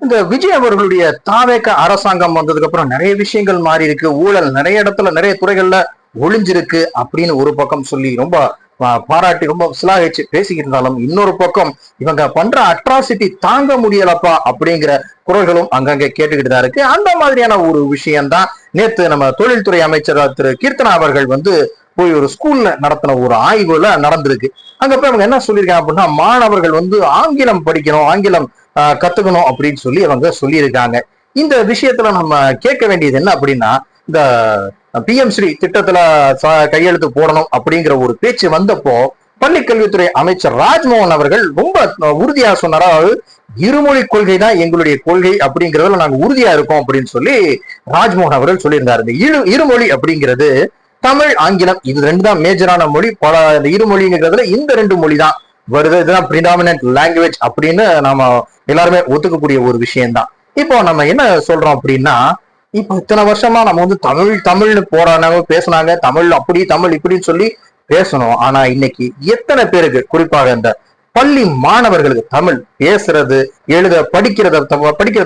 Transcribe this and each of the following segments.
இந்த விஜய் அவர்களுடைய தாவேக அரசாங்கம் வந்ததுக்கு அப்புறம் நிறைய விஷயங்கள் மாறி இருக்கு. ஊழல் நிறைய இடத்துல நிறைய துறைகள்ல ஒளிஞ்சிருக்கு அப்படின்னு ஒரு பக்கம் சொல்லி ரொம்ப பாராட்டி ரொம்ப சிலாகிச்சு பேசிக்கிட்டு இருந்தாலும், இன்னொரு பக்கம் இவங்க பண்ற அட்ராசிட்டி தாங்க முடியலப்பா அப்படிங்கிற குரல்களும் அங்கங்க கேட்டுக்கிட்டு தான் இருக்கு. அந்த மாதிரியான ஒரு விஷயம்தான் நேத்து நம்ம தொழில்துறை அமைச்சர் திரு கீர்த்தனா அவர்கள் போய் ஒரு ஸ்கூல்ல நடத்தின ஒரு ஆய்வுல நடந்திருக்கு. அங்க போய் அவங்க என்ன சொல்லியிருக்காங்க அப்படின்னா, மாணவர்கள் ஆங்கிலம் படிக்கணும், ஆங்கிலம் கத்துக்கணும் அப்படின்னு சொல்லி அவங்க சொல்லியிருக்காங்க. இந்த விஷயத்துல நம்ம கேட்க வேண்டியது என்ன அப்படின்னா, இந்த பிஎம் ஸ்ரீ திட்டத்துல கையெழுத்து போடணும் அப்படிங்கிற ஒரு பேச்சு வந்தப்போ பள்ளி கல்வித்துறை அமைச்சர் ராஜ்மோகன் அவர்கள் ரொம்ப உறுதியா சொன்னாரா, இருமொழி கொள்கை தான் எங்களுடைய கொள்கை அப்படிங்கிறதுல நாங்க உறுதியா இருக்கோம் அப்படின்னு சொல்லி ராஜ்மோகன் அவர்கள் சொல்லியிருந்தாரு. இந்த இருமொழி அப்படிங்கிறது தமிழ் ஆங்கிலம் இது ரெண்டு தான் மேஜரான மொழி. பல இருமொழிங்கிறதுல இந்த ரெண்டு மொழி தான் வருது. இதுதான் பிரிடாமினன்ட் லாங்குவேஜ் அப்படின்னு நாம எல்லாருமே ஒத்துக்கக்கூடிய ஒரு விஷயம்தான். இப்போ நம்ம என்ன சொல்றோம் அப்படின்னா, இப்போ இத்தனை வருஷமா நம்ம தமிழ்னு போறாங்க, பேசுனாங்க, தமிழ் அப்படி தமிழ் இப்படின்னு சொல்லி பேசணும். ஆனா இன்னைக்கு எத்தனை பேருக்கு, குறிப்பாக இந்த பள்ளி மாணவர்களுக்கு தமிழ் பேசுறது, எழுத படிக்கிறத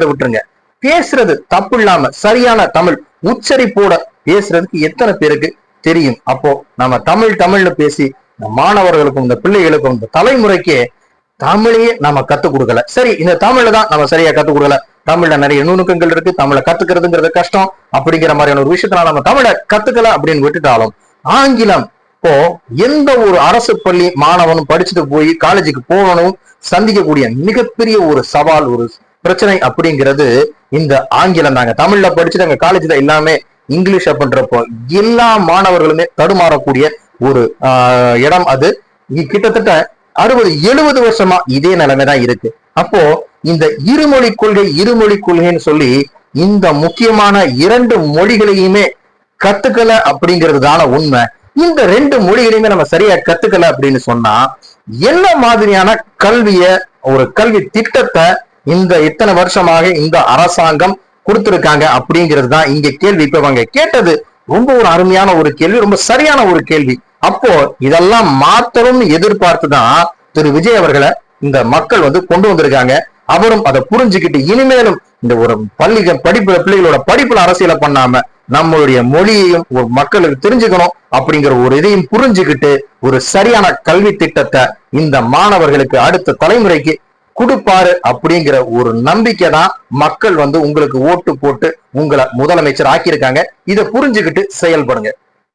விட்டுருங்க, பேசுறது தப்பு இல்லாம சரியான தமிழ் உச்சரிப்போட பேசுறதுக்கு எத்தனை பேருக்கு தெரியும்? அப்போ நம்ம தமிழ்னு பேசி இந்த மாணவர்களுக்கும் இந்த பிள்ளைகளுக்கும் இந்த தலைமுறைக்கே தமிழையே நம்ம கத்துக் கொடுக்கல. சரி, இந்த தமிழை தான் நம்ம சரியா கத்துக் கொடுக்கல, தமிழ்ல நிறைய நுணுக்கங்கள் இருக்கு, தமிழை கத்துக்கிறதுங்கிறது கஷ்டம் அப்படிங்கிற மாதிரியான ஒரு விஷயத்தினால நம்ம தமிழை கத்துக்கல அப்படின்னு விட்டுட்டாலும், ஆங்கிலம் இப்போ எந்த ஒரு அரசு பள்ளி மாணவனும் படிச்சுட்டு போய் காலேஜுக்கு போகணும் சந்திக்கக்கூடிய மிகப்பெரிய ஒரு சவால், ஒரு பிரச்சனை அப்படிங்கிறது இந்த ஆங்கிலம் தாங்க. தமிழ்ல படிச்சுட்டு அங்க காலேஜ்ல எல்லாமே இங்கிலீஷ் அப்படின்றப்போ எல்லா மாணவர்களுமே தடுமாறக்கூடிய ஒரு இடம் அது. கிட்டத்தட்ட 60-70 வருஷமா இதே நிலைமைதான் இருக்கு. அப்போ இந்த இருமொழி கொள்கைன்னு சொல்லி இந்த முக்கியமான 2 மொழிகளையுமே கத்துக்கல அப்படிங்கிறது தான உண்மை. இந்த 2 மொழிகளையுமே நம்ம சரியா கத்துக்கல அப்படின்னு சொன்னா என்ன மாதிரியான ஒரு கல்வி திட்டத்தை இந்த இத்தனை வருஷமாக இந்த அரசாங்கம் கொடுத்திருக்காங்க அப்படிங்கிறது தான் இங்க கேள்வி. இப்ப அவங்க கேட்டது ரொம்ப ஒரு அருமையான ஒரு கேள்வி, ரொம்ப சரியான ஒரு கேள்வி. அப்போ இதெல்லாம் மாற்றணும்னு எதிர்பார்த்துதான் திரு விஜய் அவர்களை இந்த மக்கள் கொண்டு வந்திருக்காங்க. அவரும் அதை புரிஞ்சுக்கிட்டு இனிமேலும் இந்த ஒரு பிள்ளைகளோட படிப்புல அரசியலை பண்ணாம நம்மளுடைய மொழியையும் ஒரு மக்களுக்கு தெரிஞ்சுக்கணும் அப்படிங்கிற ஒரு இதையும் புரிஞ்சுக்கிட்டு ஒரு சரியான கல்வி திட்டத்தை இந்த மாணவர்களுக்கு அடுத்த தலைமுறைக்கு கொடுப்பாரு அப்படிங்கிற ஒரு நம்பிக்கை தான் மக்கள் உங்களுக்கு ஓட்டு போட்டு உங்களை முதலமைச்சர் ஆக்கியிருக்காங்க. இதை புரிஞ்சுக்கிட்டு செயல்படுங்க.